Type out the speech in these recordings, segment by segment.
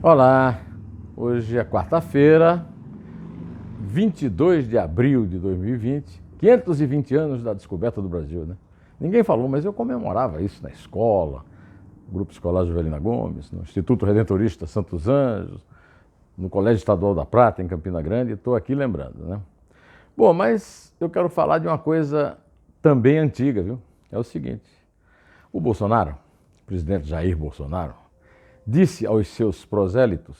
Olá, hoje é quarta-feira, 22 de abril de 2020, 520 anos da descoberta do Brasil, né? Ninguém falou, mas eu comemorava isso na escola, no Grupo Escolar Jovelina Gomes, no Instituto Redentorista Santos Anjos, no Colégio Estadual da Prata, em Campina Grande, e estou aqui lembrando, né? Bom, mas eu quero falar de uma coisa também antiga, viu? É o seguinte, o Bolsonaro, o presidente Jair Bolsonaro, disse aos seus prosélitos,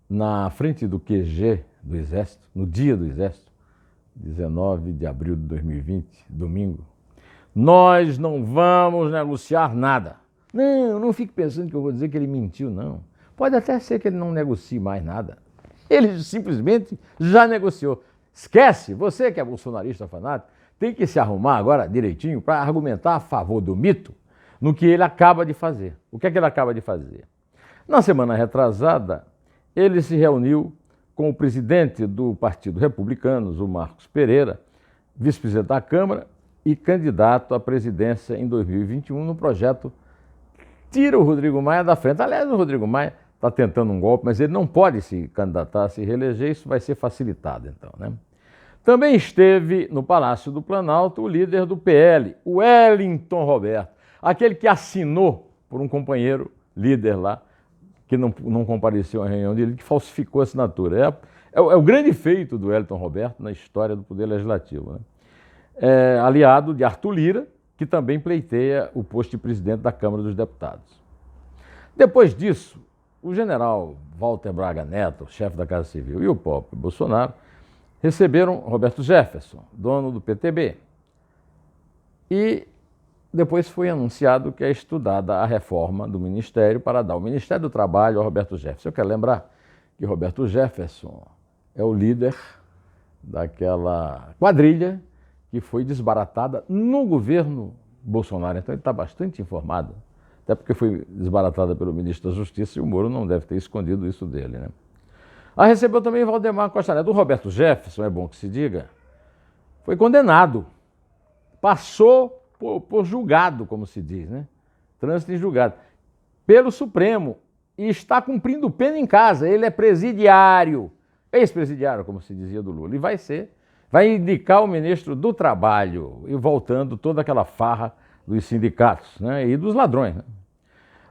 na frente do QG do Exército, no dia do Exército, 19 de abril de 2020, domingo, nós não vamos negociar nada. Não fique pensando que eu vou dizer que ele mentiu, não. Pode até ser que ele não negocie mais nada. Ele simplesmente já negociou. Esquece, você que é bolsonarista fanático, tem que se arrumar agora direitinho para argumentar a favor do mito no que ele acaba de fazer. O que é que ele acaba de fazer? Na semana retrasada, ele se reuniu com o presidente do Partido Republicano, o Marcos Pereira, vice-presidente da Câmara e candidato à presidência em 2021 no projeto Tira o Rodrigo Maia da frente. Aliás, o Rodrigo Maia está tentando um golpe, mas ele não pode se candidatar, se reeleger, isso vai ser facilitado então, né? Também esteve no Palácio do Planalto o líder do PL, o Wellington Roberto, aquele que assinou por um companheiro líder lá, que não compareceu à reunião dele, que falsificou a assinatura. É o grande feito do Wellington Roberto na história do Poder Legislativo, né? É aliado de Arthur Lira, que também pleiteia o posto de presidente da Câmara dos Deputados. Depois disso, o general Walter Braga Neto, chefe da Casa Civil, e o próprio Bolsonaro receberam Roberto Jefferson, dono do PTB. E depois foi anunciado que é estudada a reforma do Ministério para dar o Ministério do Trabalho ao Roberto Jefferson. Eu quero lembrar que Roberto Jefferson é o líder daquela quadrilha que foi desbaratada no governo Bolsonaro. Então ele está bastante informado, até porque foi desbaratada pelo ministro da Justiça e o Moro não deve ter escondido isso dele, né? Recebeu também Valdemar Costa Neto. O Roberto Jefferson, é bom que se diga, foi condenado, passou por julgado, como se diz, né? Trânsito em julgado, pelo Supremo, e está cumprindo pena em casa. Ele é presidiário, ex-presidiário, como se dizia do Lula, e vai indicar o ministro do Trabalho, e voltando toda aquela farra dos sindicatos, né? E dos ladrões, né?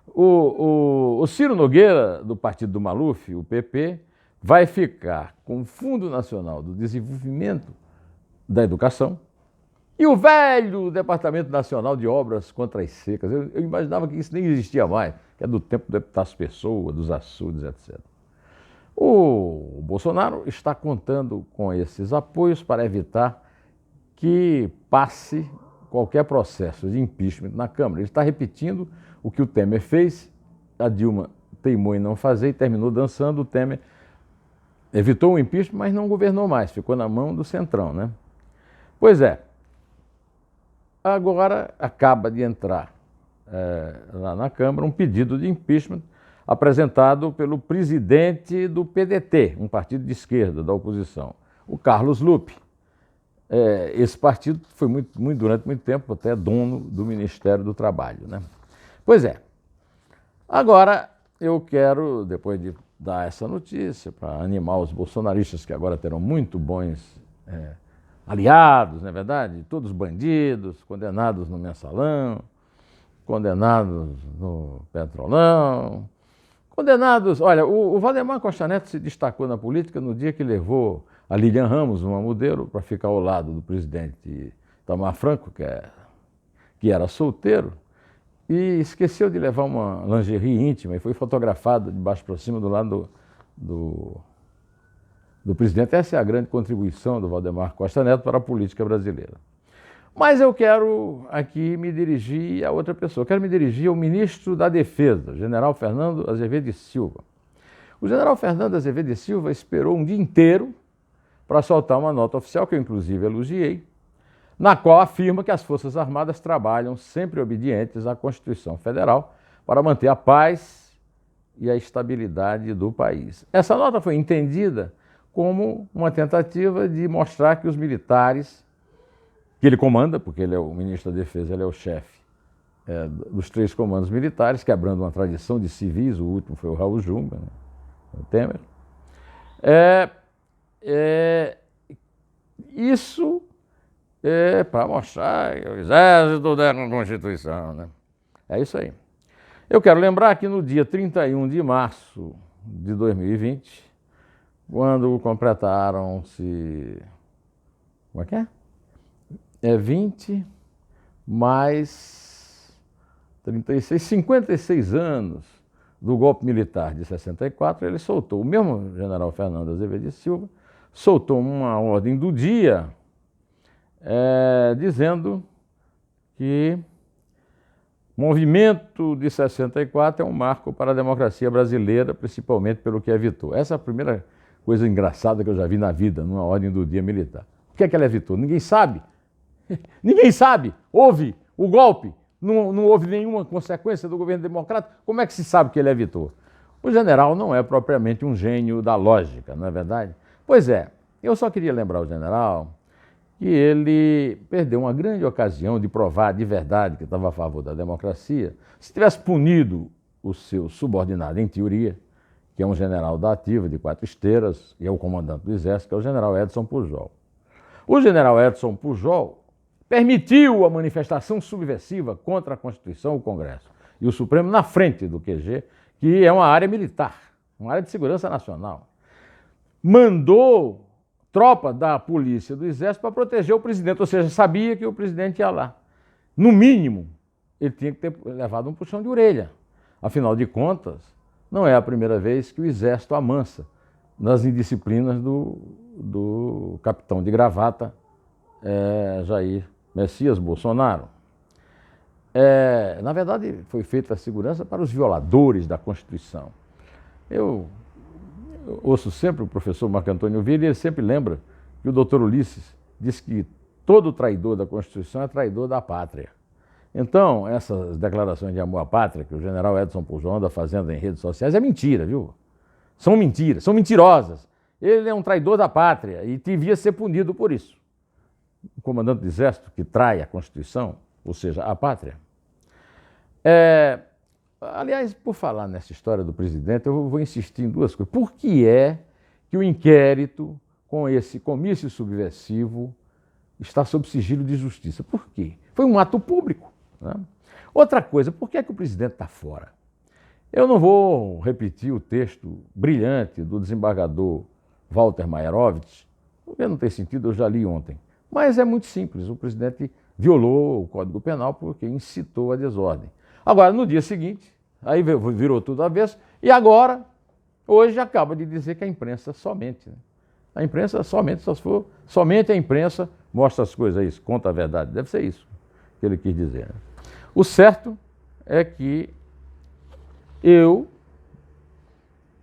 O Ciro Nogueira, do Partido do Maluf, o PP, vai ficar com o Fundo Nacional do Desenvolvimento da Educação e o velho Departamento Nacional de Obras contra as Secas. Eu imaginava que isso nem existia mais, que é do tempo do Epitácio Pessoa, dos açudes, etc. O Bolsonaro está contando com esses apoios para evitar que passe qualquer processo de impeachment na Câmara. Ele está repetindo o que o Temer fez, a Dilma teimou em não fazer e terminou dançando. O Temer evitou o impeachment, mas não governou mais, ficou na mão do Centrão, né? Pois é, agora acaba de entrar lá na Câmara um pedido de impeachment apresentado pelo presidente do PDT, um partido de esquerda da oposição, o Carlos Lupe. Esse partido foi durante muito tempo até dono do Ministério do Trabalho, né? Pois é, agora eu quero, depois de dar essa notícia, para animar os bolsonaristas que agora terão muito bons aliados, não é verdade? Todos bandidos, condenados no mensalão, condenados no petrolão, condenados... Olha, o Valdemar Costa Neto se destacou na política no dia que levou a Lilian Ramos, uma modelo, para ficar ao lado do presidente Itamar Franco, que era solteiro, e esqueceu de levar uma lingerie íntima e foi fotografado de baixo para cima do lado do presidente. Essa é a grande contribuição do Valdemar Costa Neto para a política brasileira. Mas eu quero aqui me dirigir a outra pessoa. Quero me dirigir ao ministro da Defesa, general Fernando Azevedo de Silva. O general Fernando Azevedo de Silva esperou um dia inteiro para soltar uma nota oficial, que eu inclusive elogiei, na qual afirma que as Forças Armadas trabalham sempre obedientes à Constituição Federal para manter a paz e a estabilidade do país. Essa nota foi entendida como uma tentativa de mostrar que os militares, que ele comanda, porque ele é o ministro da Defesa, ele é o chefe dos 3 comandos militares, quebrando uma tradição de civis, o último foi o Raul Jungmann, né, o Temer. Isso é para mostrar que o Exército der uma Constituição, né? É isso aí. Eu quero lembrar que no dia 31 de março de 2020, quando completaram-se... Como é que é? 20 mais 36, 56 anos do golpe militar de 64, ele soltou, o mesmo general Fernando Azevedo de Silva, soltou uma ordem do dia dizendo que o movimento de 64 é um marco para a democracia brasileira, principalmente pelo que evitou. Essa é a primeira coisa engraçada que eu já vi na vida, numa ordem do dia militar. O que é que ela evitou? Ninguém sabe. Ninguém sabe. Houve o golpe, não houve nenhuma consequência do governo democrático. Como é que se sabe que ele evitou? O general não é propriamente um gênio da lógica, não é verdade? Pois é, eu só queria lembrar o general que ele perdeu uma grande ocasião de provar de verdade que estava a favor da democracia. Se tivesse punido o seu subordinado, em teoria, que é um general da ativa de 4 esteiras, e é o comandante do Exército, que é o general Edson Pujol. O general Edson Pujol permitiu a manifestação subversiva contra a Constituição, o Congresso e o Supremo na frente do QG, que é uma área militar, uma área de segurança nacional. Mandou tropa da polícia, do Exército, para proteger o presidente, ou seja, sabia que o presidente ia lá. No mínimo, ele tinha que ter levado um puxão de orelha. Afinal de contas, não é a primeira vez que o Exército amansa nas indisciplinas do capitão de gravata, Jair Messias Bolsonaro. Na verdade, foi feita a segurança para os violadores da Constituição. Eu ouço sempre o professor Marco Antônio Villa e ele sempre lembra que o doutor Ulisses disse que todo traidor da Constituição é traidor da pátria. Então, essas declarações de amor à pátria que o general Edson Pujol anda fazendo em redes sociais é mentira, viu? São mentiras, são mentirosas. Ele é um traidor da pátria e devia ser punido por isso. O comandante do Exército que trai a Constituição, ou seja, a pátria. Aliás, por falar nessa história do presidente, eu vou insistir em 2 coisas. Por que é que o inquérito com esse comício subversivo está sob sigilo de justiça? Por quê? Foi um ato público, né? Outra coisa, por que é que o presidente está fora? Eu não vou repetir o texto brilhante do desembargador Walter Maierovitch, porque não tem sentido, eu já li ontem. Mas é muito simples, o presidente violou o Código Penal porque incitou a desordem. Agora, no dia seguinte, aí virou tudo avesso, e agora, hoje, acaba de dizer que a imprensa somente. Né? A imprensa somente, só se for, somente a imprensa mostra as coisas, isso, conta a verdade. Deve ser isso que ele quis dizer. Né? O certo é que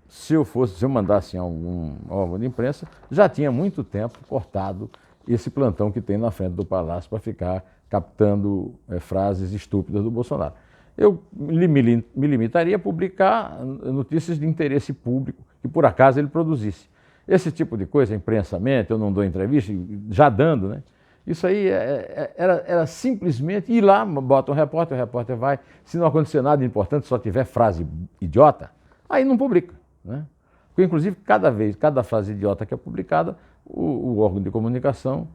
se eu mandasse em algum órgão de imprensa, já tinha muito tempo cortado esse plantão que tem na frente do Palácio para ficar captando frases estúpidas do Bolsonaro. Eu me limitaria a publicar notícias de interesse público que por acaso ele produzisse. Esse tipo de coisa, imprensamente, eu não dou entrevista, já dando, né? Isso aí era simplesmente ir lá, bota um repórter, o repórter vai, se não acontecer nada importante, só tiver frase idiota, aí não publica, né? Porque, inclusive, cada frase idiota que é publicada, o órgão de comunicação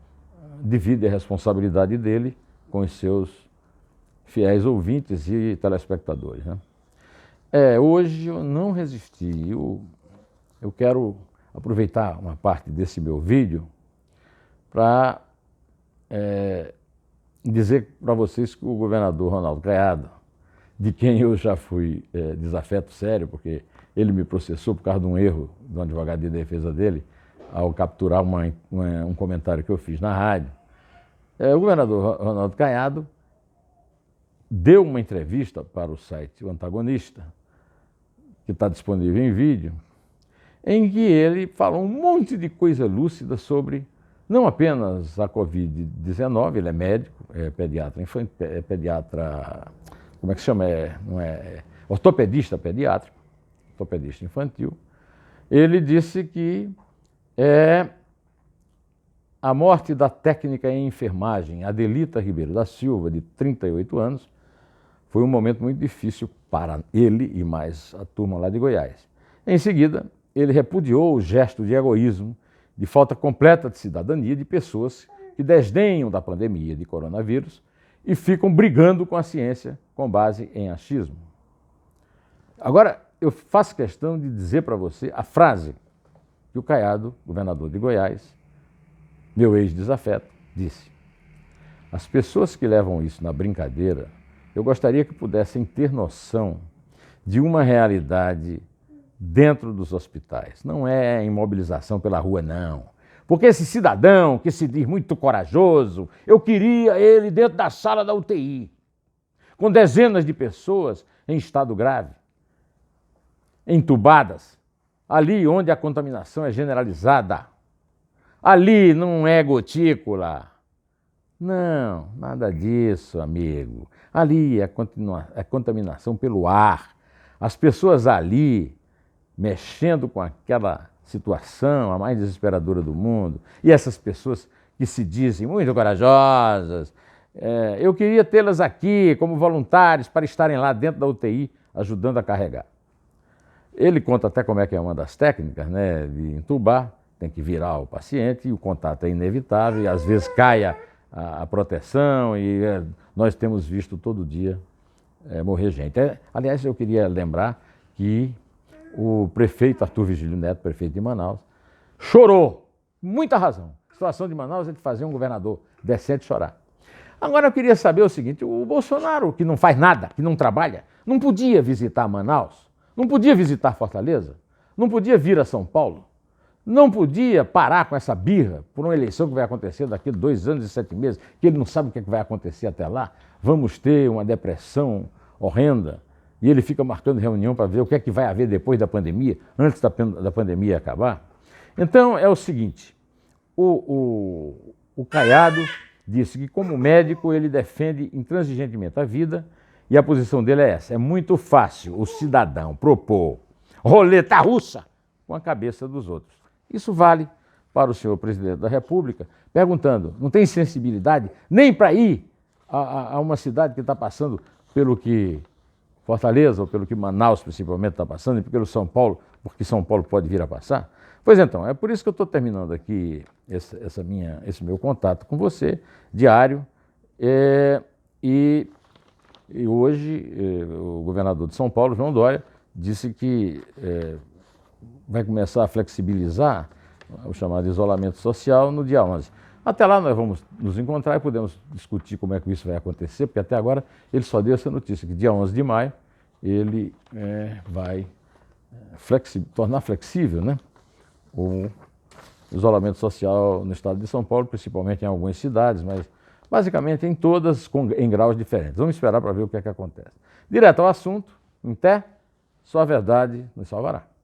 divide a responsabilidade dele com os seus fiéis ouvintes e telespectadores. Né? Hoje eu não resisti, eu quero aproveitar uma parte desse meu vídeo para dizer para vocês que o governador Ronaldo Caiado, de quem eu já fui desafeto sério, porque ele me processou por causa de um erro do advogado de defesa dele, ao capturar um comentário que eu fiz na rádio. O governador Ronaldo Caiado deu uma entrevista para o site O Antagonista, que está disponível em vídeo, em que ele falou um monte de coisa lúcida sobre não apenas a Covid-19, ele é médico, é pediatra, como é que se chama? Ortopedista pediátrico, ortopedista infantil. Ele disse que a morte da técnica em enfermagem, Adelita Ribeiro da Silva, de 38 anos, Foi um momento muito difícil para ele e mais a turma lá de Goiás. Em seguida, ele repudiou o gesto de egoísmo, de falta completa de cidadania de pessoas que desdenham da pandemia de coronavírus e ficam brigando com a ciência com base em achismo. Agora, eu faço questão de dizer para você a frase que o Caiado, governador de Goiás, meu ex-desafeto, disse: as pessoas que levam isso na brincadeira, eu gostaria que pudessem ter noção de uma realidade dentro dos hospitais. Não é imobilização pela rua, não. Porque esse cidadão que se diz muito corajoso, eu queria ele dentro da sala da UTI, com dezenas de pessoas em estado grave, entubadas, ali onde a contaminação é generalizada. Ali não é gotícula. Não, nada disso, amigo. Ali é contaminação pelo ar. As pessoas ali, mexendo com aquela situação, a mais desesperadora do mundo, e essas pessoas que se dizem muito corajosas, eu queria tê-las aqui como voluntários para estarem lá dentro da UTI, ajudando a carregar. Ele conta até como é que é uma das técnicas, né, de entubar, tem que virar o paciente, e o contato é inevitável, e às vezes cai a proteção, e nós temos visto todo dia morrer gente. Aliás, eu queria lembrar que o prefeito Arthur Vigílio Neto, prefeito de Manaus, chorou, com muita razão. A situação de Manaus é de fazer um governador decente chorar. Agora eu queria saber o seguinte: o Bolsonaro, que não faz nada, que não trabalha, não podia visitar Manaus? Não podia visitar Fortaleza? Não podia vir a São Paulo? Não podia parar com essa birra por uma eleição que vai acontecer daqui a 2 anos e 7 meses, que ele não sabe o que vai acontecer até lá? Vamos ter uma depressão horrenda e ele fica marcando reunião para ver o que é que vai haver depois da pandemia, antes da pandemia acabar. Então é o seguinte, o Caiado disse que como médico ele defende intransigentemente a vida e a posição dele é essa: é muito fácil o cidadão propor roleta russa com a cabeça dos outros. Isso vale para o senhor presidente da República, perguntando, não tem sensibilidade nem para ir a uma cidade que está passando pelo que Fortaleza, ou pelo que Manaus principalmente está passando, e pelo São Paulo, porque São Paulo pode vir a passar? Pois então, é por isso que eu estou terminando aqui esse meu contato com você, diário, e hoje o governador de São Paulo, João Dória, disse que vai começar a flexibilizar o chamado isolamento social no dia 11. Até lá nós vamos nos encontrar e podemos discutir como é que isso vai acontecer, porque até agora ele só deu essa notícia, que dia 11 de maio ele vai tornar flexível, né, o isolamento social no estado de São Paulo, principalmente em algumas cidades, mas basicamente em todas em graus diferentes. Vamos esperar para ver o que é que acontece. Direto ao assunto, em pé, só a verdade nos salvará.